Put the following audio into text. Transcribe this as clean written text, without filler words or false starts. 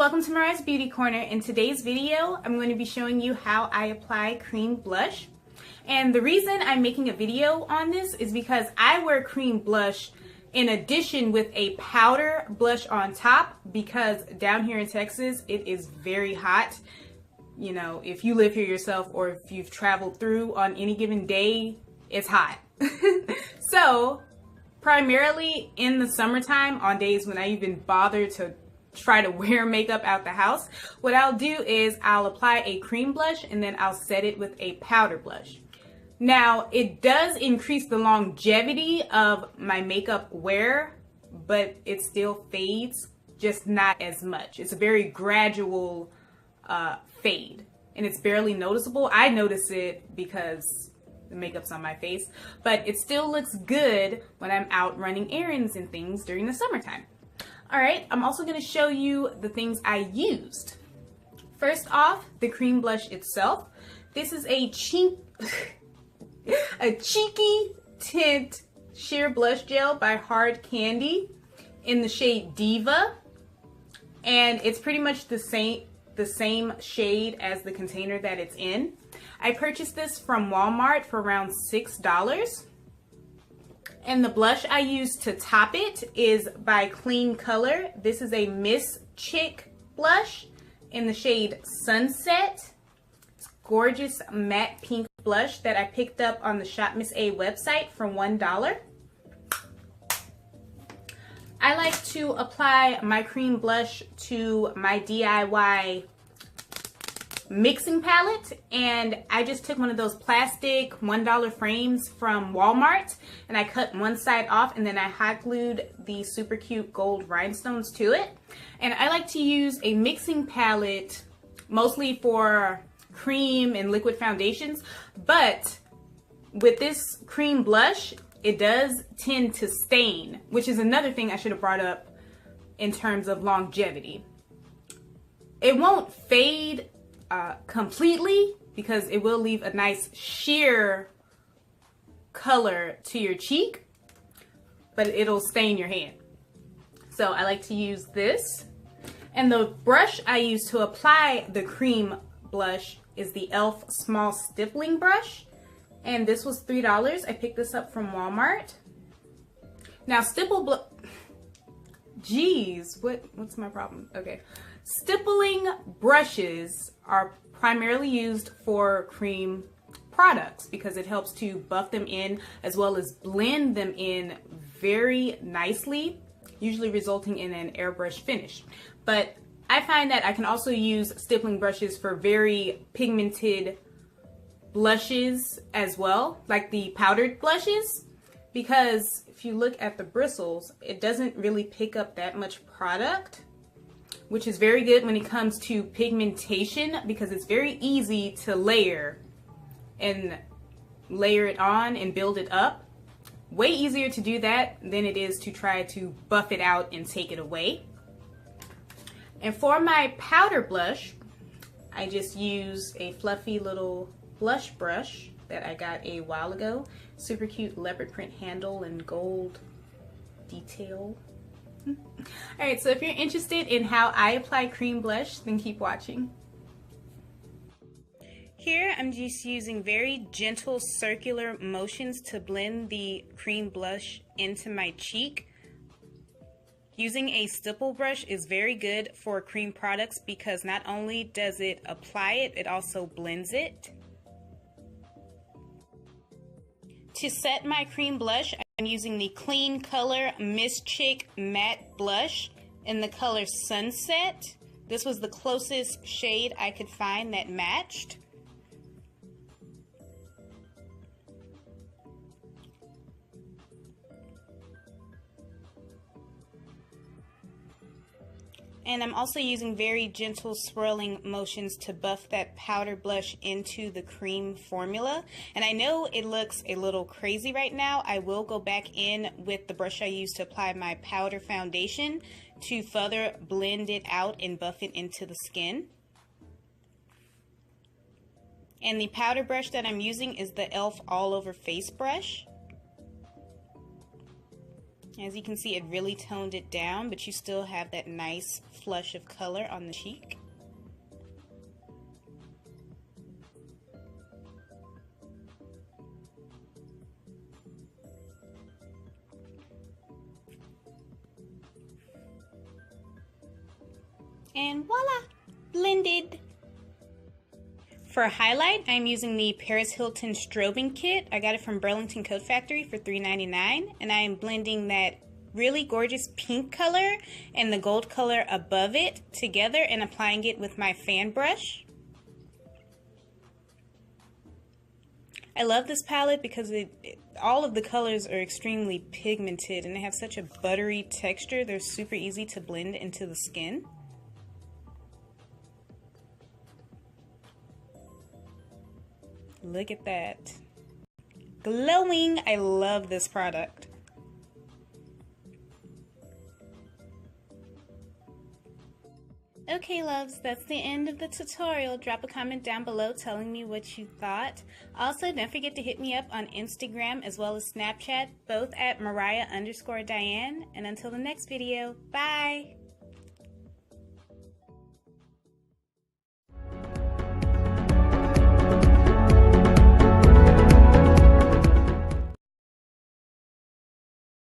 welcome to Mariah's Beauty Corner. In today's video, I'm going to be showing you how I apply cream blush. And the reason I'm making a video on this is because I wear cream blush in addition with a powder blush on top, because down here in Texas, it is very hot. You know, if you live here yourself or if you've traveled through on any given day, it's hot. So primarily in the summertime, on days when I even bother to try to wear makeup out the house, what I'll do is I'll apply a cream blush and then I'll set it with a powder blush. Now, it does increase the longevity of my makeup wear, but it still fades, just not as much. It's a very gradual fade, and it's barely noticeable. I notice it because the makeup's on my face, but it still looks good when I'm out running errands and things during the summertime. All right, I'm also going to show you the things I used. First off, the cream blush itself. This is a cheeky Tint sheer blush gel by Hard Candy in the shade Diva, and it's pretty much the same shade as the container that it's in. I purchased this from Walmart for around $6. And the blush I use to top it is by Clean Color. This is a Miss Chick blush in the shade Sunset. It's gorgeous matte pink blush that I picked up on the Shop Miss A website for $1. I like to apply my cream blush to my DIY mixing palette, and I just took one of those plastic $1 frames from Walmart and I cut one side off, and then I hot glued the super cute gold rhinestones to it. And I like to use a mixing palette mostly for cream and liquid foundations, but with this cream blush it does tend to stain, which is another thing I should have brought up in terms of longevity. It won't fade completely, because it will leave a nice sheer color to your cheek, but it'll stain your hand. So I like to use this, and the brush I use to apply the cream blush is the e.l.f. small stippling brush, and this was $3. I picked this up from Walmart. Now what's my problem? Okay. Stippling brushes are primarily used for cream products because it helps to buff them in as well as blend them in very nicely, usually resulting in an airbrush finish. But I find that I can also use stippling brushes for very pigmented blushes as well, like the powdered blushes, because if you look at the bristles, it doesn't really pick up that much product, which is very good when it comes to pigmentation, because it's very easy to layer it on and build it up. Way easier to do that than it is to try to buff it out and take it away. And for my powder blush, I just use a fluffy little blush brush that I got a while ago. Super cute leopard print handle and gold detail. Alright, so if you're interested in how I apply cream blush, then keep watching. Here I'm just using very gentle circular motions to blend the cream blush into my cheek. Using a stipple brush is very good for cream products because not only does it apply it, it also blends it. To set my cream blush, I'm using the Clean Color Miss Chick Matte Blush in the color Sunset. This was the closest shade I could find that matched. And I'm also using very gentle swirling motions to buff that powder blush into the cream formula. And I know it looks a little crazy right now. I will go back in with the brush I used to apply my powder foundation to further blend it out and buff it into the skin. And the powder brush that I'm using is the e.l.f. All Over Face brush. As you can see, it really toned it down, but you still have that nice flush of color on the cheek. And voila! Blended! For a highlight, I'm using the Paris Hilton Strobing Kit. I got it from Burlington Coat Factory for $3.99, and I am blending that really gorgeous pink color and the gold color above it together and applying it with my fan brush. I love this palette because all of the colors are extremely pigmented and they have such a buttery texture. They're super easy to blend into the skin. Look at that. Glowing! I love this product. Okay loves, that's the end of the tutorial. Drop a comment down below telling me what you thought. Also, don't forget to hit me up on Instagram as well as Snapchat, both at Mariah_Diane. And until the next video, bye!